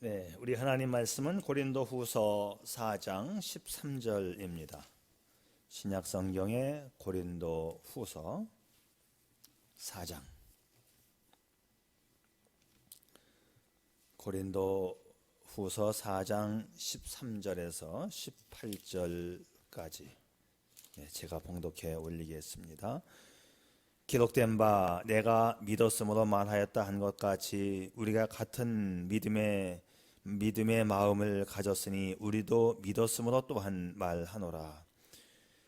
네, 우리 하나님 말씀은 고린도후서 4장 13절입니다. 신약 성경의 고린도후서 4장. 고린도후서 4장 13절에서 18절까지 제가 봉독해 올리겠습니다. 기록된 바 내가 믿었으므로 말하였다 한 것 같이 우리가 같은 믿음의 마음을 가졌으니 우리도 믿었으므로 또한 말하노라.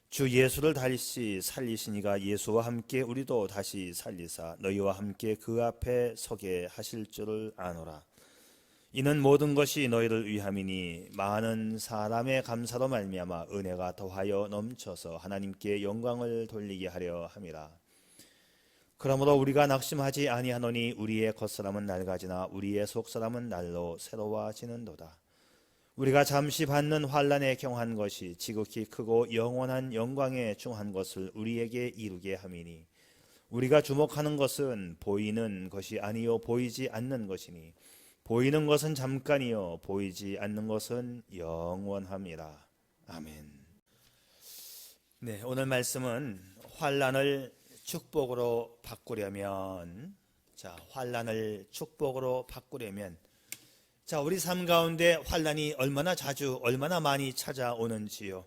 주 예수를 다시 살리시니가 예수와 함께 우리도 다시 살리사 너희와 함께 그 앞에 서게 하실 줄을 아노라. 이는 모든 것이 너희를 위함이니 많은 사람의 감사로 말미암아 은혜가 더하여 넘쳐서 하나님께 영광을 돌리게 하려 함이라. 그러므로 우리가 낙심하지 아니하노니 우리의 겉사람은 낡아지나 우리의 속사람은 날로 새로워지는도다. 우리가 잠시 받는 환난에 경한 것이 지극히 크고 영원한 영광에 중한 것을 우리에게 이루게 함이니 우리가 주목하는 것은 보이는 것이 아니요 보이지 않는 것이니 보이는 것은 잠깐이요 보이지 않는 것은 영원함이라. 아멘. 네, 오늘 말씀은 환난을 축복으로 바꾸려면, 환난을 축복으로 바꾸려면, 우리 삶 가운데 환난이 얼마나 자주, 얼마나 많이 찾아오는지요.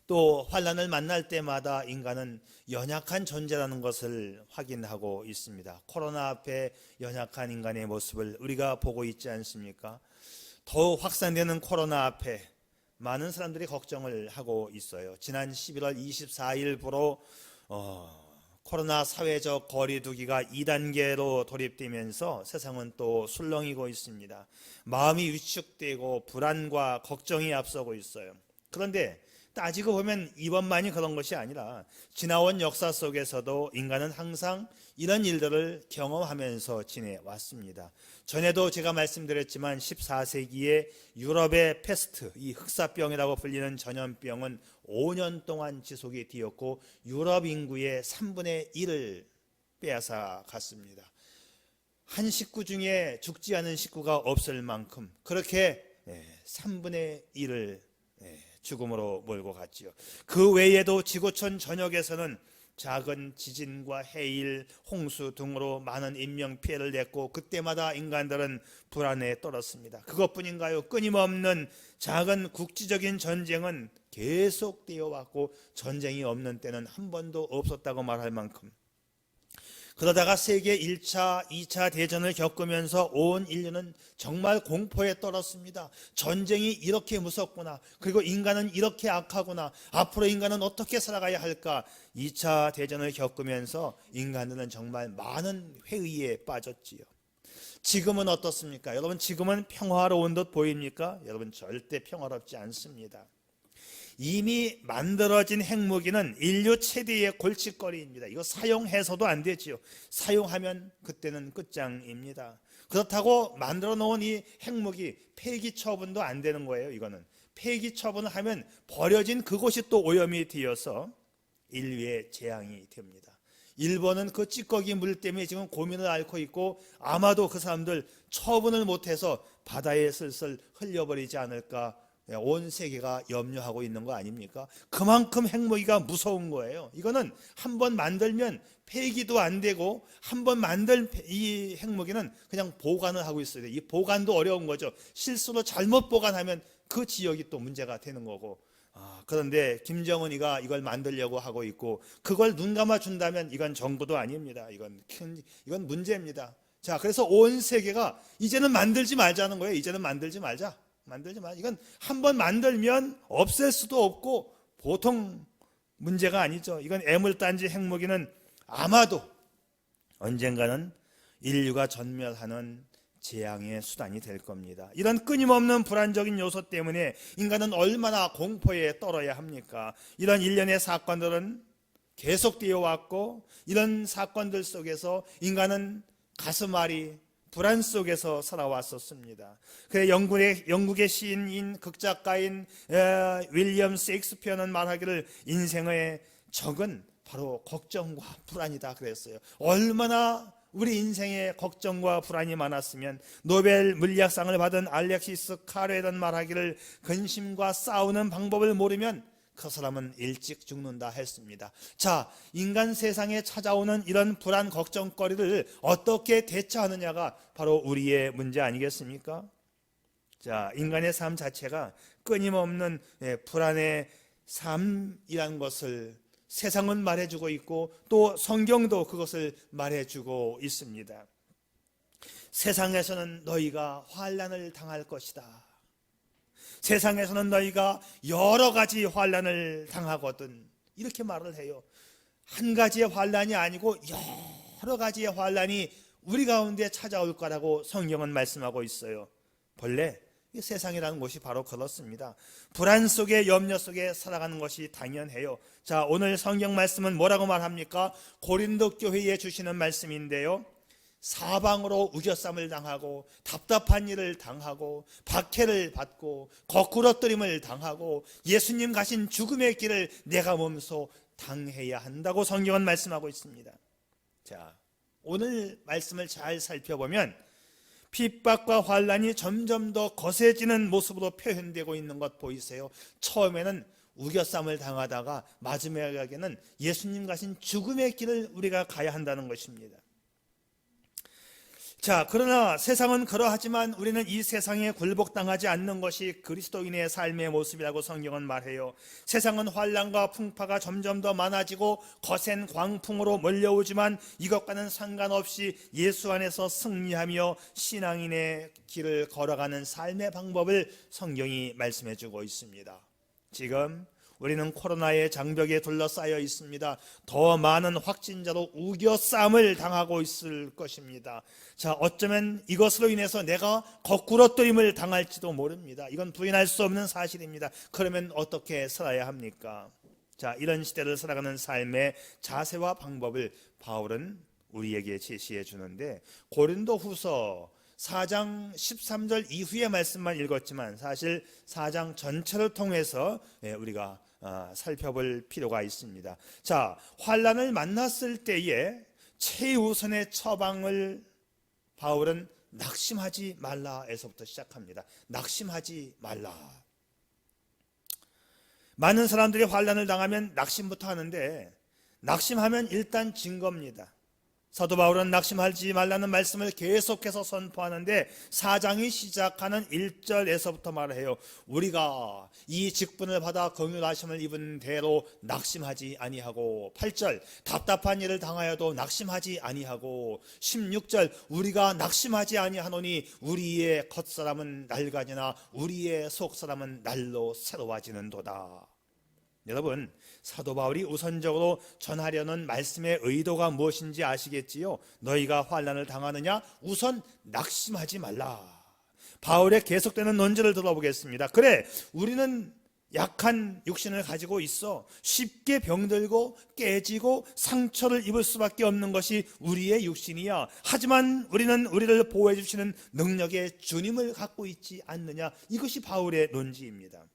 또 환난을 만날 때마다 인간은 연약한 존재라는 것을 확인하고 있습니다. 코로나 앞에 연약한 인간의 모습을 우리가 보고 있지 않습니까? 더욱 확산되는 코로나 앞에 많은 사람들이 걱정을 하고 있어요. 지난 11월 24일부로 코로나 사회적 거리두기가 2단계로 돌입되면서 세상은 또 술렁이고 있습니다. 마음이 위축되고 불안과 걱정이 앞서고 있어요. 그런데 따지고 보면 이번만이 그런 것이 아니라 지나온 역사 속에서도 인간은 항상 이런 일들을 경험하면서 지내왔습니다. 전에도 제가 말씀드렸지만 14세기에 유럽의 패스트, 이 흑사병이라고 불리는 전염병은 5년 동안 지속이 되었고 유럽 인구의 3분의 1을 빼앗아 갔습니다. 한 식구 중에 죽지 않은 식구가 없을 만큼 그렇게 3분의 1을 죽음으로 몰고 갔지요. 그 외에도 지구촌 전역에서는 작은 지진과 해일, 홍수 등으로 많은 인명피해를 냈고 그때마다 인간들은 불안에 떨었습니다. 그것뿐인가요? 끊임없는 작은 국지적인 전쟁은 계속되어 왔고 전쟁이 없는 때는 한 번도 없었다고 말할 만큼, 그러다가 세계 1차, 2차 대전을 겪으면서 온 인류는 정말 공포에 떨었습니다. 전쟁이 이렇게 무섭구나. 그리고 인간은 이렇게 악하구나. 앞으로 인간은 어떻게 살아가야 할까? 2차 대전을 겪으면서 인간들은 정말 많은 회의에 빠졌지요. 지금은 어떻습니까? 여러분, 지금은 평화로운 듯 보입니까? 여러분, 절대 평화롭지 않습니다. 이미 만들어진 핵무기는 인류 최대의 골칫거리입니다. 이거 사용해서도 안 되지요. 사용하면 그때는 끝장입니다. 그렇다고 만들어 놓은 이 핵무기 폐기 처분도 안 되는 거예요. 이거는 폐기 처분을 하면 버려진 그곳이 또 오염이 되어서 인류의 재앙이 됩니다. 일본은 그 찌꺼기 물 때문에 지금 고민을 앓고 있고 아마도 그 사람들 처분을 못해서 바다에 슬슬 흘려버리지 않을까 온 세계가 염려하고 있는 거 아닙니까? 그만큼 핵무기가 무서운 거예요. 이거는 한번 만들면 폐기도 안 되고 한번 만들 이 핵무기는 그냥 보관을 하고 있어야 돼요. 이 보관도 어려운 거죠. 실수로 잘못 보관하면 그 지역이 또 문제가 되는 거고. 그런데 김정은이가 이걸 만들려고 하고 있고 그걸 눈 감아 준다면 이건 정부도 아닙니다. 이건 문제입니다. 그래서 온 세계가 이제는 만들지 말자는 거예요. 이제는 만들지 말자. 이건 한번 만들면 없앨 수도 없고 보통 문제가 아니죠. 이건 애물단지 핵무기는 아마도 언젠가는 인류가 전멸하는 재앙의 수단이 될 겁니다. 이런 끊임없는 불안적인 요소 때문에 인간은 얼마나 공포에 떨어야 합니까? 이런 일련의 사건들은 계속되어 왔고 이런 사건들 속에서 인간은 가슴앓이 불안 속에서 살아왔었습니다. 그래 영국의 시인인 극작가인 윌리엄 셰익스피어는 말하기를 인생의 적은 바로 걱정과 불안이다 그랬어요. 얼마나 우리 인생에 걱정과 불안이 많았으면 노벨 물리학상을 받은 알렉시스 카르에던 말하기를 근심과 싸우는 방법을 모르면 그 사람은 일찍 죽는다 했습니다. 자, 인간 세상에 찾아오는 이런 불안 걱정거리를 어떻게 대처하느냐가 바로 우리의 문제 아니겠습니까? 자, 인간의 삶 자체가 끊임없는 불안의 삶이란 것을 세상은 말해주고 있고 또 성경도 그것을 말해주고 있습니다. 세상에서는 너희가 환난을 당할 것이다. 세상에서는 너희가 여러 가지 환난을 당하거든, 이렇게 말을 해요. 한 가지의 환난이 아니고 여러 가지의 환난이 우리 가운데 찾아올 거라고 성경은 말씀하고 있어요. 본래 이 세상이라는 것이 바로 그렇습니다. 불안 속에, 염려 속에 살아가는 것이 당연해요. 자, 오늘 성경 말씀은 뭐라고 말합니까? 고린도 교회에 주시는 말씀인데요, 사방으로 우겨쌈을 당하고 답답한 일을 당하고 박해를 받고 거꾸러뜨림을 당하고 예수님 가신 죽음의 길을 내가 몸소 당해야 한다고 성경은 말씀하고 있습니다. 자, 오늘 말씀을 잘 살펴보면 핍박과 환난이 점점 더 거세지는 모습으로 표현되고 있는 것 보이세요? 처음에는 우겨쌈을 당하다가 마지막에는 예수님 가신 죽음의 길을 우리가 가야 한다는 것입니다. 자, 그러나 세상은 그러하지만 우리는 이 세상에 굴복당하지 않는 것이 그리스도인의 삶의 모습이라고 성경은 말해요. 세상은 환난과 풍파가 점점 더 많아지고 거센 광풍으로 몰려오지만 이것과는 상관없이 예수 안에서 승리하며 신앙인의 길을 걸어가는 삶의 방법을 성경이 말씀해주고 있습니다. 지금 우리는 코로나의 장벽에 둘러싸여 있습니다. 더 많은 확진자로 우겨쌈을 당하고 있을 것입니다. 자, 어쩌면 이것으로 인해서 내가 거꾸러뜨림을 당할지도 모릅니다. 이건 부인할 수 없는 사실입니다. 그러면 어떻게 살아야 합니까? 자, 이런 시대를 살아가는 삶의 자세와 방법을 바울은 우리에게 제시해 주는데, 고린도후서 4장 13절 이후의 말씀만 읽었지만 사실 4장 전체를 통해서 우리가 살펴볼 필요가 있습니다. 자, 환난을 만났을 때에 최우선의 처방을 바울은 낙심하지 말라에서부터 시작합니다. 낙심하지 말라. 많은 사람들이 환난을 당하면 낙심부터 하는데, 낙심하면 일단 진 겁니다. 사도 바울은 낙심하지 말라는 말씀을 계속해서 선포하는데 4장이 시작하는 1절에서부터 말해요. 우리가 이 직분을 받아 긍휼하심을 입은 대로 낙심하지 아니하고, 8절 답답한 일을 당하여도 낙심하지 아니하고, 16절 우리가 낙심하지 아니하노니 우리의 겉사람은 낡아지나 우리의 속사람은 날로 새로워지는도다. 여러분, 사도 바울이 우선적으로 전하려는 말씀의 의도가 무엇인지 아시겠지요? 너희가 환난을 당하느냐? 우선 낙심하지 말라. 바울의 계속되는 논지를 들어보겠습니다. 그래, 우리는 약한 육신을 가지고 있어. 쉽게 병들고 깨지고 상처를 입을 수밖에 없는 것이 우리의 육신이야. 하지만 우리는 우리를 보호해 주시는 능력의 주님을 갖고 있지 않느냐? 이것이 바울의 논지입니다.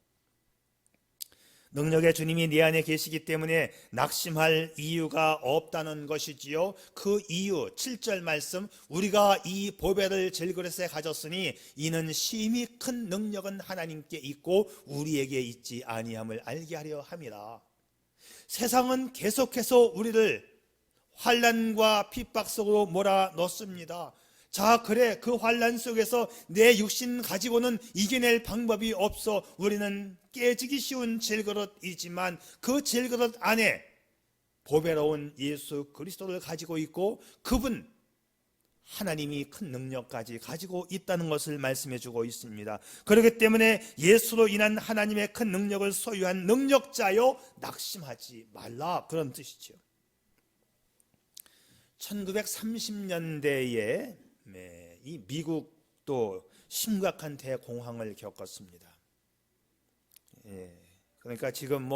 능력의 주님이 네 안에 계시기 때문에 낙심할 이유가 없다는 것이지요. 그 이유 7절 말씀, 우리가 이 보배를 질그릇에 가졌으니 이는 심히 큰 능력은 하나님께 있고 우리에게 있지 아니함을 알게 하려 함이라. 세상은 계속해서 우리를 환난과 핍박 속으로 몰아넣습니다. 자, 그래, 그 환난 속에서 내 육신 가지고는 이겨낼 방법이 없어. 우리는 깨지기 쉬운 질그릇이지만 그 질그릇 안에 보배로운 예수 그리스도를 가지고 있고, 그분 하나님이 큰 능력까지 가지고 있다는 것을 말씀해 주고 있습니다. 그렇기 때문에 예수로 인한 하나님의 큰 능력을 소유한 능력자여 낙심하지 말라, 그런 뜻이죠. 1930년대에 이 미국도 심각한 대공황을 겪었습니다. 그러니까 지금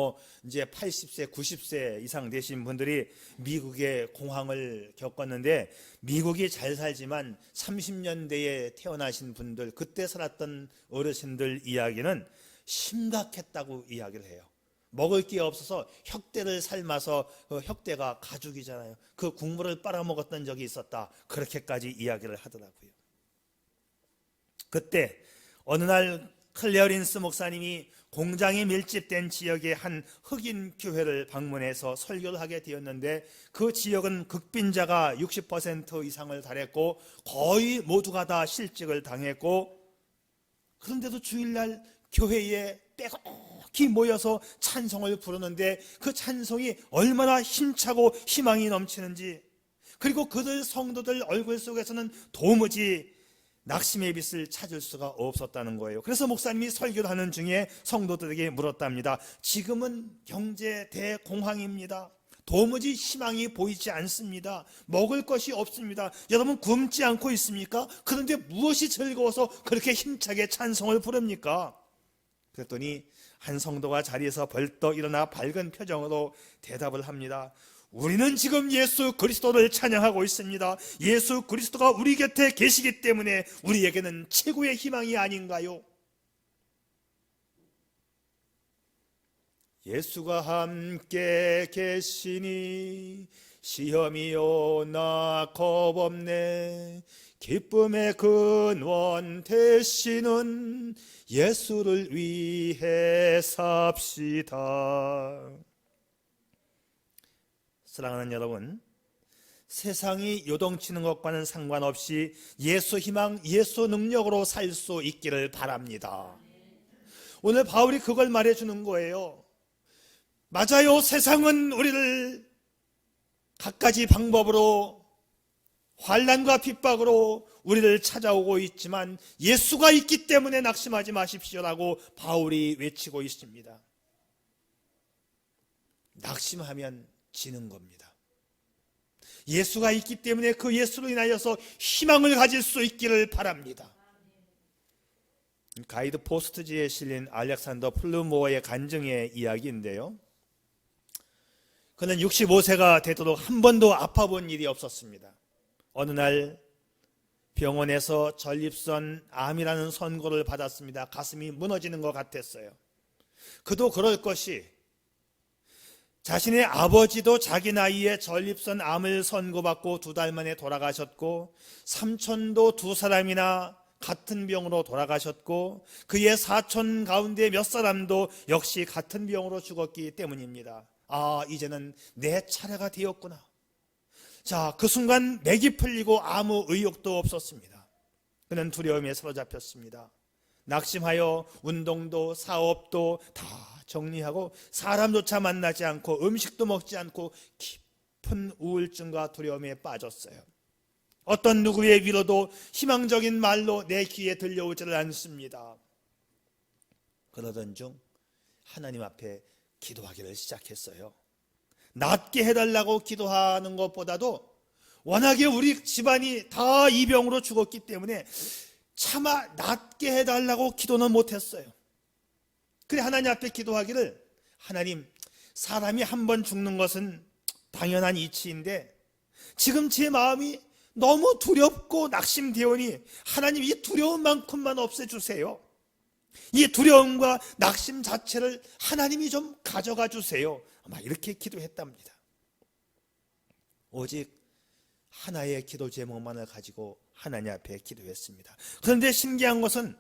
이제 80세, 90세 이상 되신 분들이 미국의 공황을 겪었는데, 미국이 잘 살지만 30년대에 태어나신 분들, 그때 살았던 어르신들 이야기는 심각했다고 이야기를 해요. 먹을 게 없어서 혁대를 삶아서 혁대가 가죽이잖아요. 그 국물을 빨아먹었던 적이 있었다. 그렇게까지 이야기를 하더라고요. 그때 어느 날 클레어린스 목사님이 공장이 밀집된 지역의 한 흑인 교회를 방문해서 설교를 하게 되었는데, 그 지역은 극빈자가 60% 이상을 달했고 거의 모두가 다 실직을 당했고, 그런데도 주일날 교회에 빼곡히 모여서 찬송을 부르는데 그 찬송이 얼마나 힘차고 희망이 넘치는지, 그리고 그들 성도들 얼굴 속에서는 도무지 낙심의 빛을 찾을 수가 없었다는 거예요. 그래서 목사님이 설교를 하는 중에 성도들에게 물었답니다. 지금은 경제 대공황입니다. 도무지 희망이 보이지 않습니다. 먹을 것이 없습니다. 여러분 굶지 않고 있습니까? 그런데 무엇이 즐거워서 그렇게 힘차게 찬송을 부릅니까? 그랬더니 한 성도가 자리에서 벌떡 일어나 밝은 표정으로 대답을 합니다. 우리는 지금 예수 그리스도를 찬양하고 있습니다. 예수 그리스도가 우리 곁에 계시기 때문에 우리에게는 최고의 희망이 아닌가요? 예수가 함께 계시니 시험이 오나 겁없네. 기쁨의 근원 되시는 예수를 위해 삽시다. 사랑하는 여러분, 세상이 요동치는 것과는 상관없이 예수 희망, 예수 능력으로 살 수 있기를 바랍니다. 오늘 바울이 그걸 말해주는 거예요. 맞아요. 세상은 우리를 갖가지 방법으로, 환난과 핍박으로 우리를 찾아오고 있지만 예수가 있기 때문에 낙심하지 마십시오라고 바울이 외치고 있습니다. 낙심하면 지는 겁니다. 예수가 있기 때문에 그 예수로 인하여서 희망을 가질 수 있기를 바랍니다. 가이드 포스트지에 실린 알렉산더 플루모어의 간증의 이야기인데요, 그는 65세가 되도록 한 번도 아파본 일이 없었습니다. 어느 날 병원에서 전립선 암이라는 선고를 받았습니다. 가슴이 무너지는 것 같았어요. 그도 그럴 것이, 자신의 아버지도 자기 나이에 전립선 암을 선고받고 2달 만에 돌아가셨고, 삼촌도 2사람이나 같은 병으로 돌아가셨고, 그의 사촌 가운데 몇 사람도 역시 같은 병으로 죽었기 때문입니다. 아, 이제는 내 차례가 되었구나. 자, 그 순간 맥이 풀리고 아무 의욕도 없었습니다. 그는 두려움에 사로잡혔습니다. 낙심하여 운동도 사업도 다 정리하고 사람조차 만나지 않고 음식도 먹지 않고 깊은 우울증과 두려움에 빠졌어요. 어떤 누구의 위로도 희망적인 말로 내 귀에 들려오지를 않습니다. 그러던 중 하나님 앞에 기도하기를 시작했어요. 낫게 해달라고 기도하는 것보다도 워낙에 우리 집안이 다 이 병으로 죽었기 때문에 차마 낫게 해달라고 기도는 못했어요. 그래 하나님 앞에 기도하기를, 하나님, 사람이 한 번 죽는 것은 당연한 이치인데 지금 제 마음이 너무 두렵고 낙심되오니 하나님 이 두려움만큼만 없애주세요. 이 두려움과 낙심 자체를 하나님이 좀 가져가 주세요. 아마 이렇게 기도했답니다. 오직 하나의 기도 제목만을 가지고 하나님 앞에 기도했습니다. 그런데 신기한 것은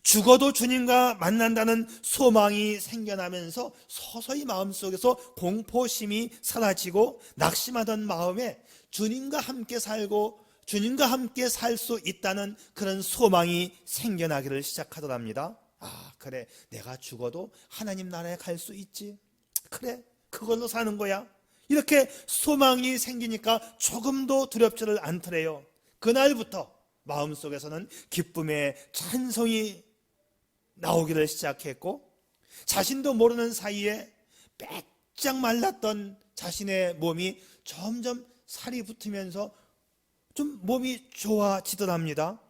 죽어도 주님과 만난다는 소망이 생겨나면서 서서히 마음속에서 공포심이 사라지고 낙심하던 마음에 주님과 함께 살고 주님과 함께 살 수 있다는 그런 소망이 생겨나기를 시작하더랍니다. 아, 그래, 내가 죽어도 하나님 나라에 갈 수 있지. 그래, 그걸로 사는 거야. 이렇게 소망이 생기니까 조금도 두렵지를 않더래요. 그날부터 마음속에서는 기쁨의 찬송이 나오기를 시작했고, 자신도 모르는 사이에 빼짝 말랐던 자신의 몸이 점점 살이 붙으면서 좀 몸이 좋아지더랍니다.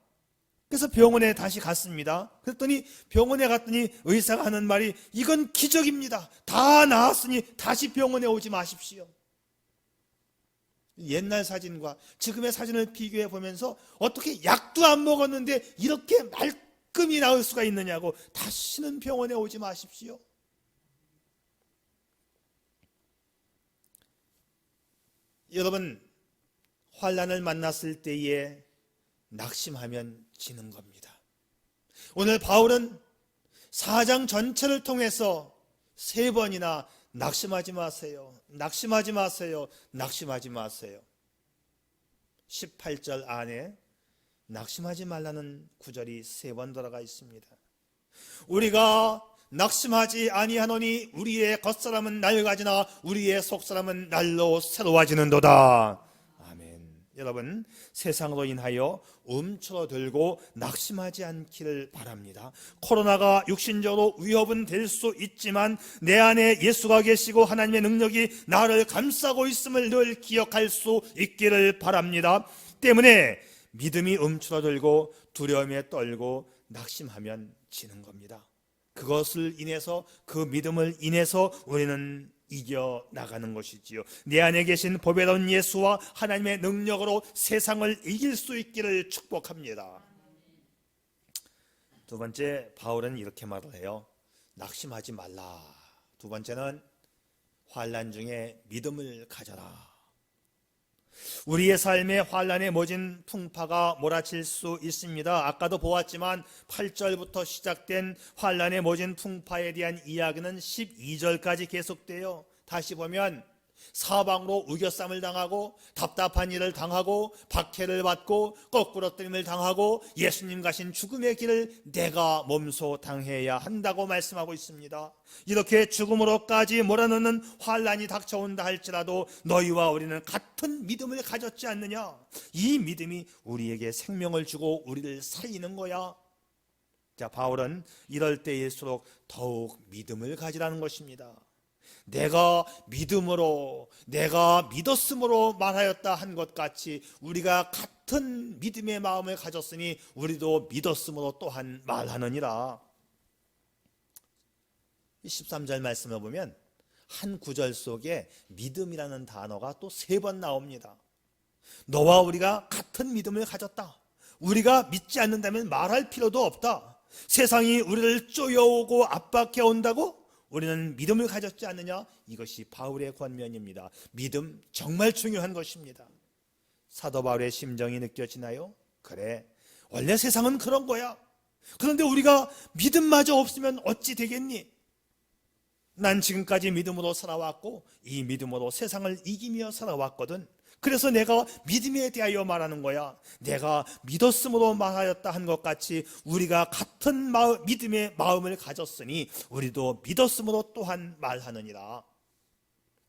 그래서 병원에 다시 갔습니다. 그랬더니 병원에 갔더니 의사가 하는 말이, 이건 기적입니다. 다 나았으니 다시 병원에 오지 마십시오. 옛날 사진과 지금의 사진을 비교해 보면서 어떻게 약도 안 먹었는데 이렇게 말끔히 나을 수가 있느냐고, 다시는 병원에 오지 마십시오. 여러분, 환난을 만났을 때에 낙심하면 지는 겁니다. 오늘 바울은 4장 전체를 통해서 3번이나 낙심하지 마세요, 낙심하지 마세요, 낙심하지 마세요. 18절 안에 낙심하지 말라는 구절이 3번 들어가 있습니다. 우리가 낙심하지 아니하노니 우리의 겉사람은 낡아지나 우리의 속사람은 날로 새로워지는도다. 아멘. 여러분, 세상으로 인하여 움츠러들고 낙심하지 않기를 바랍니다. 코로나가 육신적으로 위협은 될 수 있지만 내 안에 예수가 계시고 하나님의 능력이 나를 감싸고 있음을 늘 기억할 수 있기를 바랍니다. 때문에 믿음이 움츠러들고 두려움에 떨고 낙심하면 지는 겁니다. 그것을 인해서, 그 믿음을 인해서 우리는 이겨나가는 것이지요. 내 안에 계신 보배로운 예수와 하나님의 능력으로 세상을 이길 수 있기를 축복합니다. 두 번째, 바울은 이렇게 말을 해요. 낙심하지 말라. 두 번째는 환난 중에 믿음을 가져라. 우리의 삶에 환난의 모진 풍파가 몰아칠 수 있습니다. 아까도 보았지만 8절부터 시작된 환난의 모진 풍파에 대한 이야기는 12절까지 계속돼요. 다시 보면 사방으로 우겨쌈을 당하고 답답한 일을 당하고 박해를 받고 거꾸러뜨림을 당하고 예수님 가신 죽음의 길을 내가 몸소 당해야 한다고 말씀하고 있습니다. 이렇게 죽음으로까지 몰아넣는 환난이 닥쳐온다 할지라도 너희와 우리는 같은 믿음을 가졌지 않느냐? 이 믿음이 우리에게 생명을 주고 우리를 살리는 거야. 자, 바울은 이럴 때일수록 더욱 믿음을 가지라는 것입니다. 내가 믿음으로, 내가 믿었음으로 말하였다 한 것 같이 우리가 같은 믿음의 마음을 가졌으니 우리도 믿었음으로 또한 말하느니라. 13절 말씀을 보면 한 구절 속에 믿음이라는 단어가 또 3번 나옵니다. 너와 우리가 같은 믿음을 가졌다. 우리가 믿지 않는다면 말할 필요도 없다. 세상이 우리를 쪼여오고 압박해 온다고 우리는 믿음을 가졌지 않느냐? 이것이 바울의 권면입니다. 믿음 정말 중요한 것입니다. 사도 바울의 심정이 느껴지나요? 그래, 원래 세상은 그런 거야. 그런데 우리가 믿음마저 없으면 어찌 되겠니? 난 지금까지 믿음으로 살아왔고 이 믿음으로 세상을 이기며 살아왔거든. 그래서 내가 믿음에 대하여 말하는 거야. 내가 믿었음으로 말하였다 한 것 같이 우리가 같은 믿음의 마음을 가졌으니 우리도 믿었음으로 또한 말하느니라.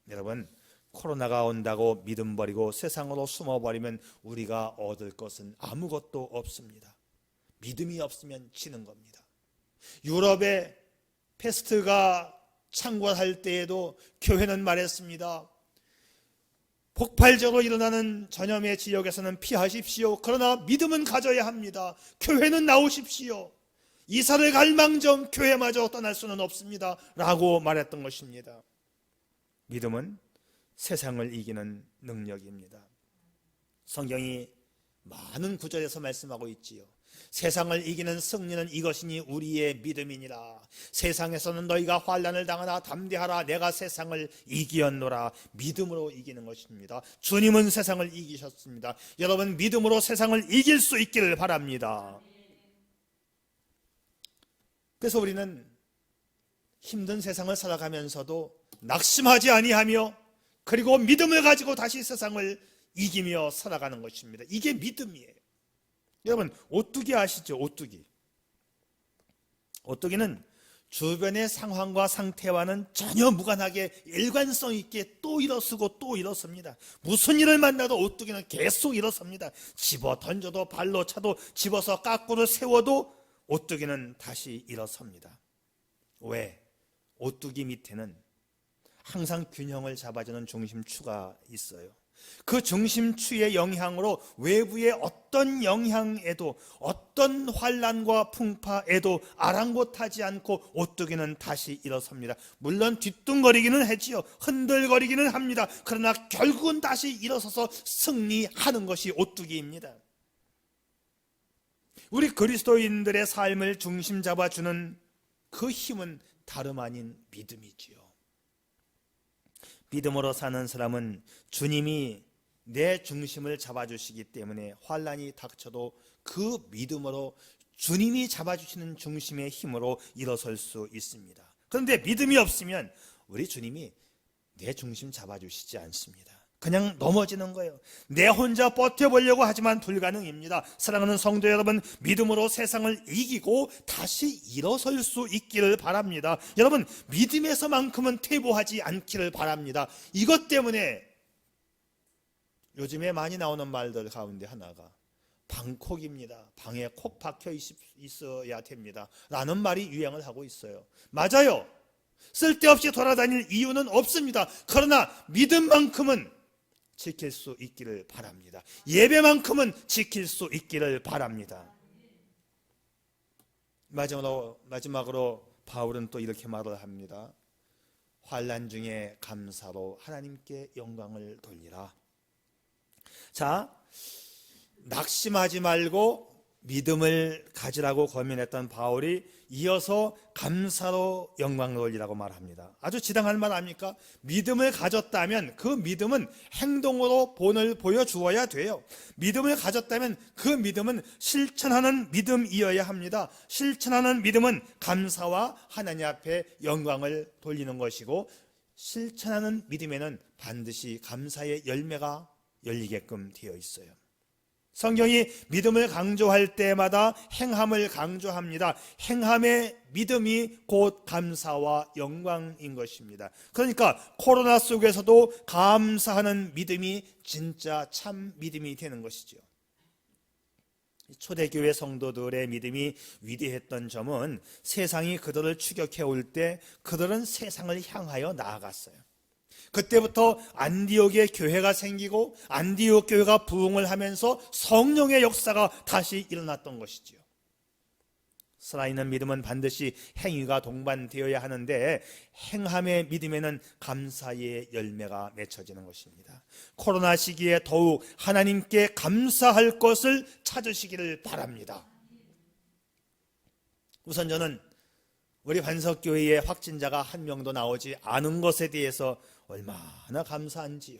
여러분, 코로나가 온다고 믿음 버리고 세상으로 숨어버리면 우리가 얻을 것은 아무것도 없습니다. 믿음이 없으면 지는 겁니다. 유럽의 패스트가 창궐할 때에도 교회는 말했습니다. 폭발적으로 일어나는 전염의 지역에서는 피하십시오. 그러나 믿음은 가져야 합니다. 교회는 나오십시오. 이사를 갈 망정 교회마저 떠날 수는 없습니다. 라고 말했던 것입니다. 믿음은 세상을 이기는 능력입니다. 성경이 많은 구절에서 말씀하고 있지요. 세상을 이기는 승리는 이것이니 우리의 믿음이니라. 세상에서는 너희가 환난을 당하나 담대하라. 내가 세상을 이기었노라. 믿음으로 이기는 것입니다. 주님은 세상을 이기셨습니다. 여러분, 믿음으로 세상을 이길 수 있기를 바랍니다. 그래서 우리는 힘든 세상을 살아가면서도 낙심하지 아니하며 그리고 믿음을 가지고 다시 세상을 이기며 살아가는 것입니다. 이게 믿음이에요. 여러분, 오뚜기 아시죠? 오뚜기는 주변의 상황과 상태와는 전혀 무관하게 일관성 있게 또 일어서고 또 일어섭니다. 무슨 일을 만나도 오뚜기는 계속 일어섭니다. 집어 던져도 발로 차도 집어서 까꾸를 세워도 오뚜기는 다시 일어섭니다. 왜? 오뚜기 밑에는 항상 균형을 잡아주는 중심추가 있어요. 그 중심추의 영향으로 외부의 어떤 영향에도 어떤 환난과 풍파에도 아랑곳하지 않고 오뚜기는 다시 일어섭니다. 물론 뒤뚱거리기는 하지요. 흔들거리기는 합니다. 그러나 결국은 다시 일어서서 승리하는 것이 오뚜기입니다. 우리 그리스도인들의 삶을 중심 잡아주는 그 힘은 다름 아닌 믿음이지요. 믿음으로 사는 사람은 주님이 내 중심을 잡아주시기 때문에 환난이 닥쳐도 그 믿음으로 주님이 잡아주시는 중심의 힘으로 일어설 수 있습니다. 그런데 믿음이 없으면 우리 주님이 내 중심 잡아주시지 않습니다. 그냥 넘어지는 거예요. 내 혼자 버텨보려고 하지만 불가능입니다. 사랑하는 성도 여러분, 믿음으로 세상을 이기고 다시 일어설 수 있기를 바랍니다. 여러분, 믿음에서만큼은 퇴보하지 않기를 바랍니다. 이것 때문에 요즘에 많이 나오는 말들 가운데 하나가 방콕입니다. 방에 콕 박혀 있어야 됩니다 라는 말이 유행을 하고 있어요. 맞아요. 쓸데없이 돌아다닐 이유는 없습니다. 그러나 믿음만큼은 지킬 수 있기를 바랍니다. 예배만큼은 지킬 수 있기를 바랍니다. 마지막으로 바울은 또 이렇게 말을 합니다. 환난 중에 감사로 하나님께 영광을 돌리라. 자, 낙심하지 말고 믿음을 가지라고 권면했던 바울이 이어서 감사로 영광을 돌리라고 말합니다. 아주 지당한 말 아닙니까? 믿음을 가졌다면 그 믿음은 행동으로 본을 보여주어야 돼요. 믿음을 가졌다면 그 믿음은 실천하는 믿음이어야 합니다. 실천하는 믿음은 감사와 하나님 앞에 영광을 돌리는 것이고, 실천하는 믿음에는 반드시 감사의 열매가 열리게끔 되어 있어요. 성경이 믿음을 강조할 때마다 행함을 강조합니다. 행함의 믿음이 곧 감사와 영광인 것입니다. 그러니까 코로나 속에서도 감사하는 믿음이 진짜 참 믿음이 되는 것이죠. 초대교회 성도들의 믿음이 위대했던 점은 세상이 그들을 추격해 올 때 그들은 세상을 향하여 나아갔어요. 그때부터 안디옥의 교회가 생기고 안디옥 교회가 부흥을 하면서 성령의 역사가 다시 일어났던 것이지요. 살아있는 믿음은 반드시 행위가 동반되어야 하는데 행함의 믿음에는 감사의 열매가 맺혀지는 것입니다. 코로나 시기에 더욱 하나님께 감사할 것을 찾으시기를 바랍니다. 우선 저는 우리 반석교회에 확진자가 한 명도 나오지 않은 것에 대해서 얼마나 감사한지요.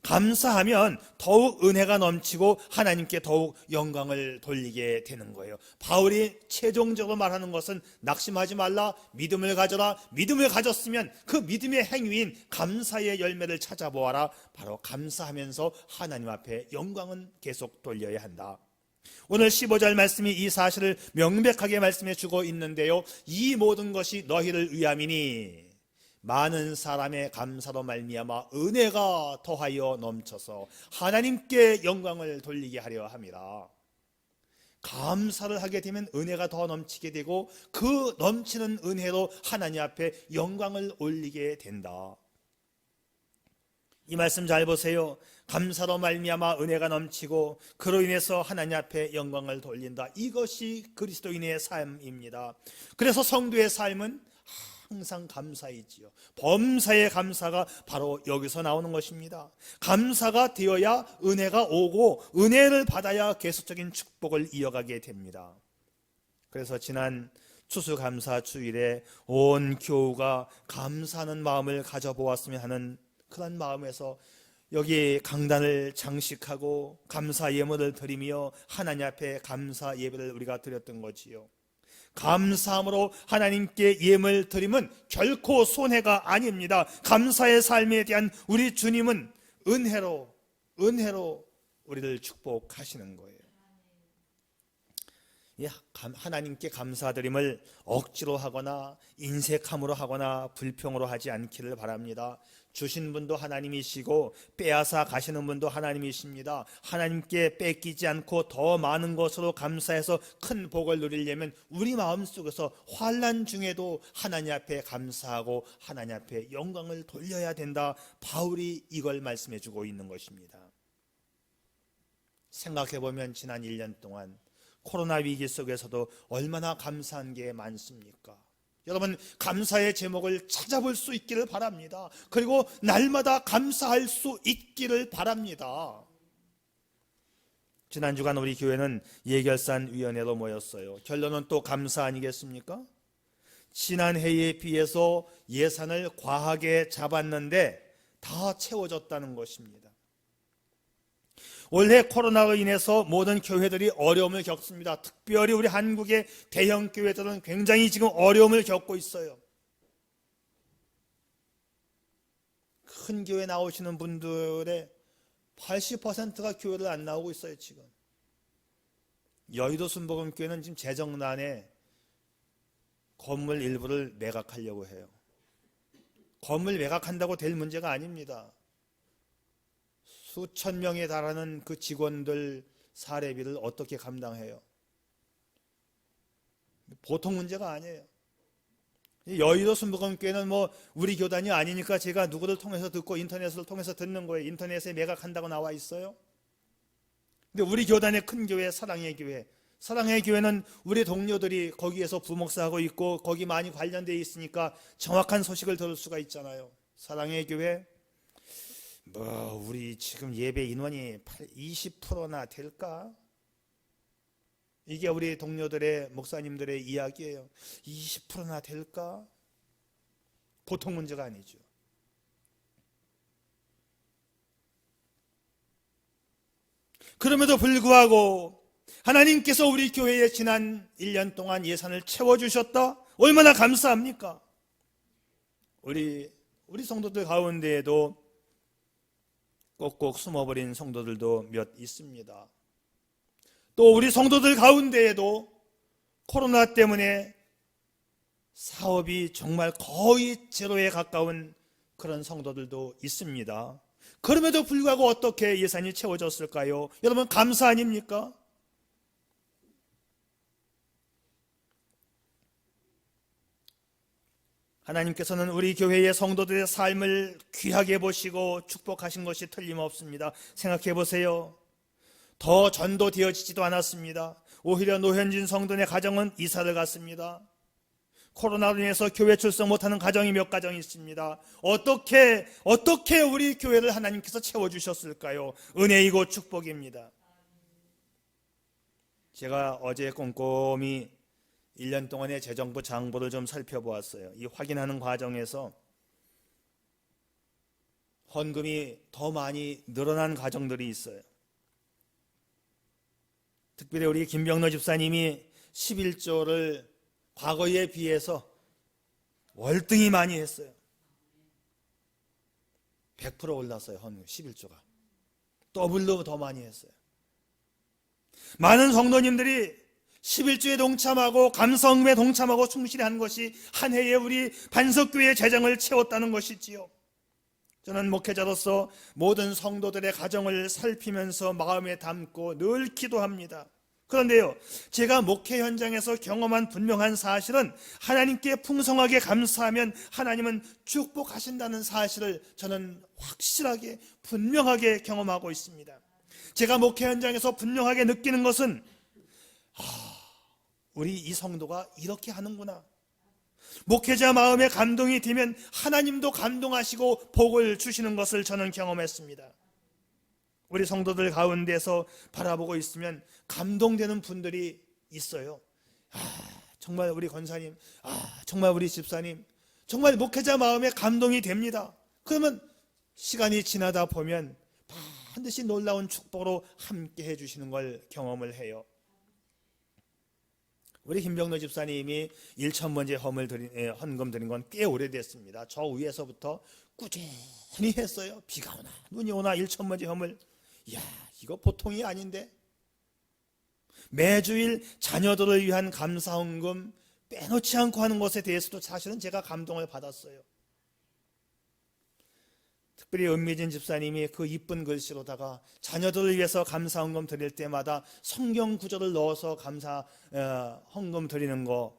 감사하면 더욱 은혜가 넘치고 하나님께 더욱 영광을 돌리게 되는 거예요. 바울이 최종적으로 말하는 것은 낙심하지 말라, 믿음을 가져라. 믿음을 가졌으면 그 믿음의 행위인 감사의 열매를 찾아보아라. 바로 감사하면서 하나님 앞에 영광은 계속 돌려야 한다. 오늘 15절 말씀이 이 사실을 명백하게 말씀해 주고 있는데요. 이 모든 것이 너희를 위함이니 많은 사람의 감사로 말미암아 은혜가 더하여 넘쳐서 하나님께 영광을 돌리게 하려 함이라. 감사를 하게 되면 은혜가 더 넘치게 되고 그 넘치는 은혜로 하나님 앞에 영광을 올리게 된다. 이 말씀 잘 보세요. 감사로 말미암아 은혜가 넘치고 그로 인해서 하나님 앞에 영광을 돌린다. 이것이 그리스도인의 삶입니다. 그래서 성도의 삶은 항상 감사이지요. 범사의 감사가 바로 여기서 나오는 것입니다. 감사가 되어야 은혜가 오고 은혜를 받아야 계속적인 축복을 이어가게 됩니다. 그래서 지난 추수감사 주일에 온 교우가 감사하는 마음을 가져보았으면 하는 그런 마음에서 여기 강단을 장식하고 감사 예물을 드리며 하나님 앞에 감사 예배를 우리가 드렸던 거지요. 감사함으로 하나님께 예물 드림은 결코 손해가 아닙니다. 감사의 삶에 대한 우리 주님은 은혜로 우리를 축복하시는 거예요. 하나님께 감사드림을 억지로 하거나 인색함으로 하거나 불평으로 하지 않기를 바랍니다. 주신 분도 하나님이시고 빼앗아 가시는 분도 하나님이십니다. 하나님께 뺏기지 않고 더 많은 것으로 감사해서 큰 복을 누리려면 우리 마음속에서 환난 중에도 하나님 앞에 감사하고 하나님 앞에 영광을 돌려야 된다. 바울이 이걸 말씀해 주고 있는 것입니다. 생각해보면 지난 1년 동안 코로나 위기 속에서도 얼마나 감사한 게 많습니까? 여러분, 감사의 제목을 찾아볼 수 있기를 바랍니다. 그리고 날마다 감사할 수 있기를 바랍니다. 지난 주간 우리 교회는 예결산위원회로 모였어요. 결론은 또 감사 아니겠습니까? 지난 해에 비해서 예산을 과하게 잡았는데 다 채워졌다는 것입니다. 올해 코로나로 인해서 모든 교회들이 어려움을 겪습니다. 특별히 우리 한국의 대형 교회들은 굉장히 지금 어려움을 겪고 있어요. 큰 교회 나오시는 분들의 80%가 교회를 안 나오고 있어요. 지금 여의도 순복음교회는 지금 재정난에 건물 일부를 매각하려고 해요. 건물 매각한다고 될 문제가 아닙니다. 수천 명에 달하는 그 직원들 사례비를 어떻게 감당해요? 보통 문제가 아니에요. 여의도 순복음교회는 우리 교단이 아니니까 제가 누구를 통해서 듣고 인터넷을 통해서 듣는 거예요. 인터넷에 매각한다고 나와 있어요. 근데 우리 교단의 큰 교회, 사랑의 교회, 사랑의 교회는 우리 동료들이 거기에서 부목사하고 있고 거기 많이 관련되어 있으니까 정확한 소식을 들을 수가 있잖아요. 사랑의 교회, 우리 지금 예배 인원이 20%나 될까? 이게 우리 동료들의 목사님들의 이야기예요. 20%나 될까? 보통 문제가 아니죠. 그럼에도 불구하고 하나님께서 우리 교회에 지난 1년 동안 예산을 채워주셨다? 얼마나 감사합니까? 우리 성도들 가운데에도 꼭꼭 숨어버린 성도들도 몇 있습니다. 또 우리 성도들 가운데에도 코로나 때문에 사업이 정말 거의 제로에 가까운 그런 성도들도 있습니다. 그럼에도 불구하고 어떻게 예산이 채워졌을까요? 여러분, 감사 아닙니까? 하나님께서는 우리 교회의 성도들의 삶을 귀하게 보시고 축복하신 것이 틀림없습니다. 생각해 보세요. 더 전도되어지지도 않았습니다. 오히려 노현진 성도의 가정은 이사를 갔습니다. 코로나로 인해서 교회 출석 못하는 가정이 몇 가정 있습니다. 어떻게 우리 교회를 하나님께서 채워주셨을까요? 은혜이고 축복입니다. 제가 어제 꼼꼼히 1년 동안의 재정부 장부를 좀 살펴보았어요. 이 확인하는 과정에서 헌금이 더 많이 늘어난 가정들이 있어요. 특별히 우리 김병로 집사님이 11조를 과거에 비해서 월등히 많이 했어요. 100% 올랐어요. 헌금 11조가. 더블로 더 많이 했어요. 많은 성도님들이 11조에 동참하고 감성에 동참하고 충실히 한 것이 한 해에 우리 반석교회의 재정을 채웠다는 것이지요. 저는 목회자로서 모든 성도들의 가정을 살피면서 마음에 담고 늘 기도합니다. 그런데요, 제가 목회 현장에서 경험한 분명한 사실은 하나님께 풍성하게 감사하면 하나님은 축복하신다는 사실을 저는 확실하게 분명하게 경험하고 있습니다. 제가 목회 현장에서 분명하게 느끼는 것은 우리 이 성도가 이렇게 하는구나. 목회자 마음에 감동이 되면 하나님도 감동하시고 복을 주시는 것을 저는 경험했습니다. 우리 성도들 가운데서 바라보고 있으면 감동되는 분들이 있어요. 정말 우리 권사님, 정말 우리 집사님, 정말 목회자 마음에 감동이 됩니다. 그러면 시간이 지나다 보면 반드시 놀라운 축복으로 함께 해주시는 걸 경험을 해요. 우리 김병로 집사님이 1,000번째 헌금 드린 건 꽤 오래됐습니다. 저 위에서부터 꾸준히 했어요. 비가 오나 눈이 오나 1,000번째 헌금을. 이거 보통이 아닌데. 매주일 자녀들을 위한 감사 헌금 빼놓지 않고 하는 것에 대해서도 사실은 제가 감동을 받았어요. 특별히 은미진 집사님이 그 이쁜 글씨로다가 자녀들을 위해서 감사 헌금 드릴 때마다 성경 구절을 넣어서 헌금 드리는 거,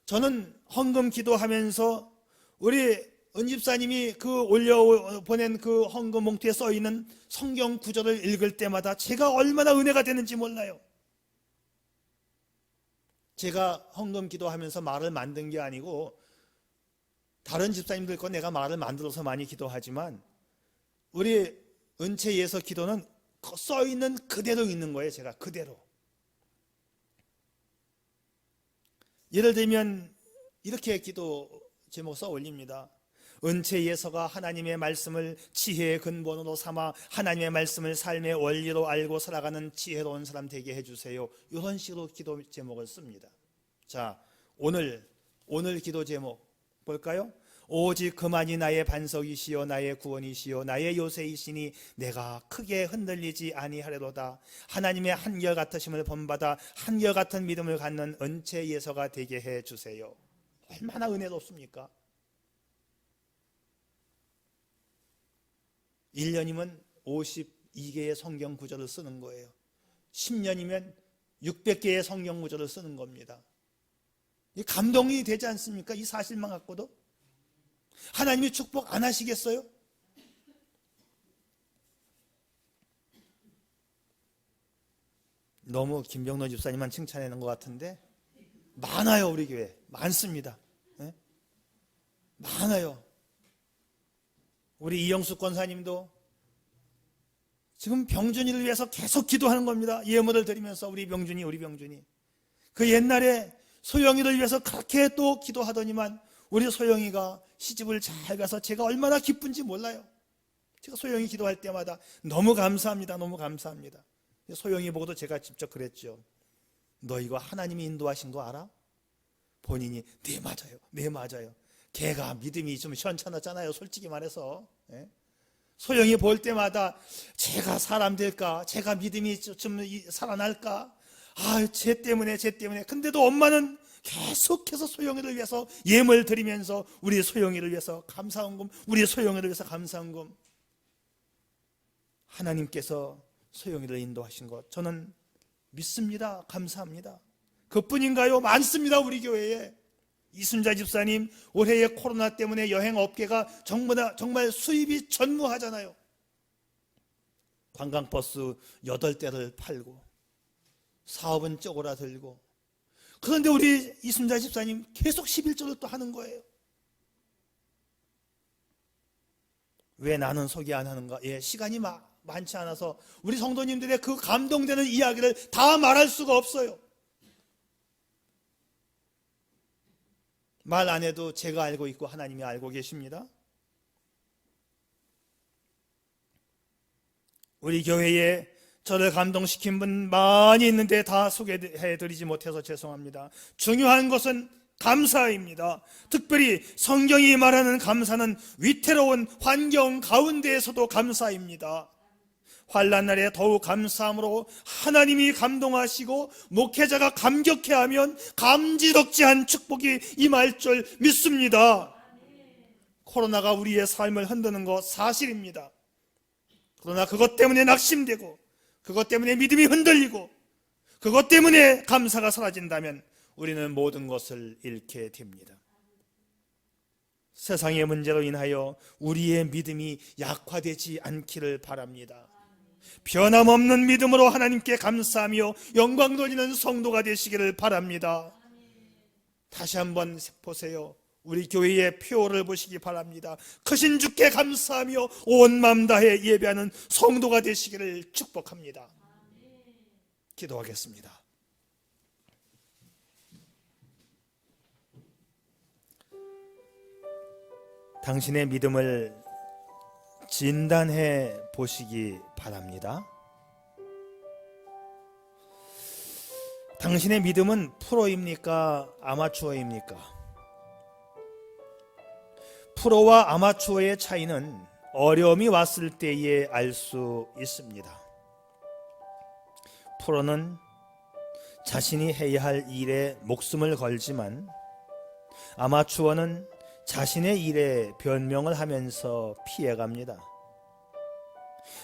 저는 헌금 기도하면서 우리 은 집사님이 보낸 그 헌금 봉투에 써 있는 성경 구절을 읽을 때마다 제가 얼마나 은혜가 되는지 몰라요. 제가 헌금 기도하면서 말을 만든 게 아니고 다른 집사님들 거 내가 말을 만들어서 많이 기도하지만 우리 은채 예서 기도는 써있는 그대로 있는 거예요. 제가 그대로. 예를 들면 이렇게 기도 제목 써 올립니다. 은혜 예서가 하나님의 말씀을 지혜의 근본으로 삼아 하나님의 말씀을 삶의 원리로 알고 살아가는 지혜로운 사람 되게 해주세요. 이런 식으로 기도 제목을 씁니다. 자, 오늘 기도 제목 볼까요? 오직 그만이 나의 반석이시요 나의 구원이시요 나의 요새이시니 내가 크게 흔들리지 아니하려도다. 하나님의 한결같으심을 본받아 한결같은 믿음을 갖는 은혜 예서가 되게 해주세요. 얼마나 은혜롭습니까? 1년이면 52개의 성경 구절을 쓰는 거예요. 10년이면 600개의 성경 구절을 쓰는 겁니다. 감동이 되지 않습니까? 이 사실만 갖고도 하나님이 축복 안 하시겠어요? 너무 김병론 집사님만 칭찬하는 것 같은데 많아요. 우리 교회 많습니다. 네? 많아요. 우리 이영숙 권사님도 지금 병준이를 위해서 계속 기도하는 겁니다. 예물을 드리면서 우리 병준이 그 옛날에 소영이를 위해서 그렇게 또 기도하더니만 우리 소영이가 시집을 잘 가서 제가 얼마나 기쁜지 몰라요. 제가 소영이 기도할 때마다 너무 감사합니다. 너무 감사합니다. 소영이 보고도 제가 직접 그랬죠. 너 이거 하나님이 인도하신 거 알아? 본인이 네 맞아요. 네 맞아요. 걔가 믿음이 좀 시원찮았잖아요. 솔직히 말해서. 소영이 볼 때마다 제가 사람 될까? 제가 믿음이 좀 살아날까? 쟤 때문에. 근데도 엄마는 계속해서 소영이를 위해서 예물 드리면서 우리 소영이를 위해서 감사헌금, 우리 소영이를 위해서 감사헌금. 하나님께서 소영이를 인도하신 것 저는 믿습니다. 감사합니다. 그뿐인가요? 많습니다. 우리 교회에. 이순자 집사님 올해의 코로나 때문에 여행업계가 정말 수입이 전무하잖아요. 관광버스 8대를 팔고 사업은 쪼그라들고, 그런데 우리 이순자 집사님 계속 11조를 또 하는 거예요. 왜 나는 소개 안 하는가? 시간이 많지 않아서 우리 성도님들의 그 감동되는 이야기를 다 말할 수가 없어요. 말 안 해도 제가 알고 있고 하나님이 알고 계십니다. 우리 교회에 저를 감동시킨 분 많이 있는데 다 소개해드리지 못해서 죄송합니다. 중요한 것은 감사입니다. 특별히 성경이 말하는 감사는 위태로운 환경 가운데에서도 감사입니다. 환난날에 더욱 감사함으로 하나님이 감동하시고 목회자가 감격해하면 감지덕지한 축복이 임할 줄 믿습니다. 코로나가 우리의 삶을 흔드는 것 사실입니다. 그러나 그것 때문에 낙심되고, 그것 때문에 믿음이 흔들리고, 그것 때문에 감사가 사라진다면 우리는 모든 것을 잃게 됩니다. 세상의 문제로 인하여 우리의 믿음이 약화되지 않기를 바랍니다. 변함없는 믿음으로 하나님께 감사하며 영광 돌리는 성도가 되시기를 바랍니다. 다시 한번 보세요. 우리 교회의 표를 보시기 바랍니다. 크신 주께 감사하며 온 마음 다해 예배하는 성도가 되시기를 축복합니다. 기도하겠습니다. 당신의 믿음을 진단해 보시기 바랍니다. 당신의 믿음은 프로입니까? 아마추어입니까? 프로와 아마추어의 차이는 어려움이 왔을 때에 알 수 있습니다. 프로는 자신이 해야 할 일에 목숨을 걸지만, 아마추어는 자신의 일에 변명을 하면서 피해갑니다.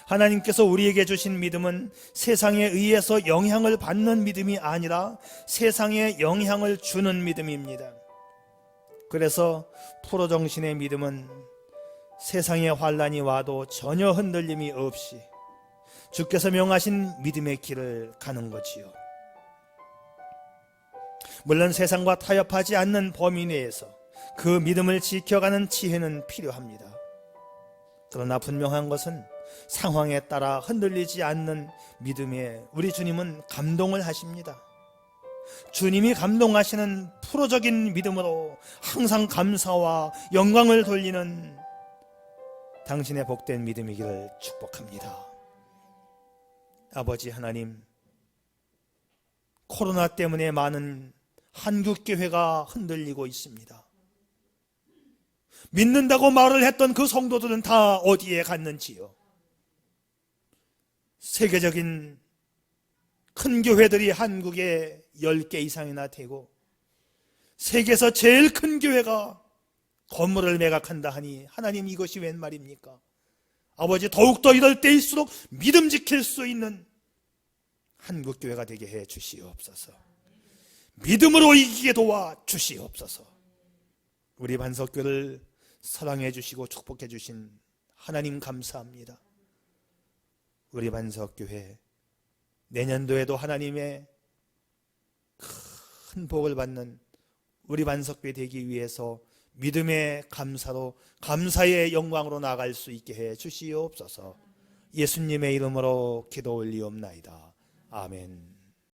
하나님께서 우리에게 주신 믿음은 세상에 의해서 영향을 받는 믿음이 아니라 세상에 영향을 주는 믿음입니다. 그래서 프로 정신의 믿음은 세상의 환난이 와도 전혀 흔들림이 없이 주께서 명하신 믿음의 길을 가는 거지요. 물론 세상과 타협하지 않는 범위 내에서 그 믿음을 지켜가는 지혜는 필요합니다. 그러나 분명한 것은 상황에 따라 흔들리지 않는 믿음에 우리 주님은 감동을 하십니다. 주님이 감동하시는 프로적인 믿음으로 항상 감사와 영광을 돌리는 당신의 복된 믿음이기를 축복합니다. 아버지 하나님, 코로나 때문에 많은 한국교회가 흔들리고 있습니다. 믿는다고 말을 했던 그 성도들은 다 어디에 갔는지요? 세계적인 큰 교회들이 한국에 10개 이상이나 되고 세계에서 제일 큰 교회가 건물을 매각한다 하니 하나님, 이것이 웬 말입니까? 아버지, 더욱더 이럴 때일수록 믿음 지킬 수 있는 한국교회가 되게 해 주시옵소서. 믿음으로 이기게 도와 주시옵소서. 우리 반석교를 사랑해 주시고 축복해 주신 하나님 감사합니다. 우리 반석교회 내년도에도 하나님의 큰 복을 받는 우리 반석교회 되기 위해서 믿음의 감사로, 감사의 영광으로 나아갈 수 있게 해 주시옵소서. 예수님의 이름으로 기도 올리옵나이다. 아멘.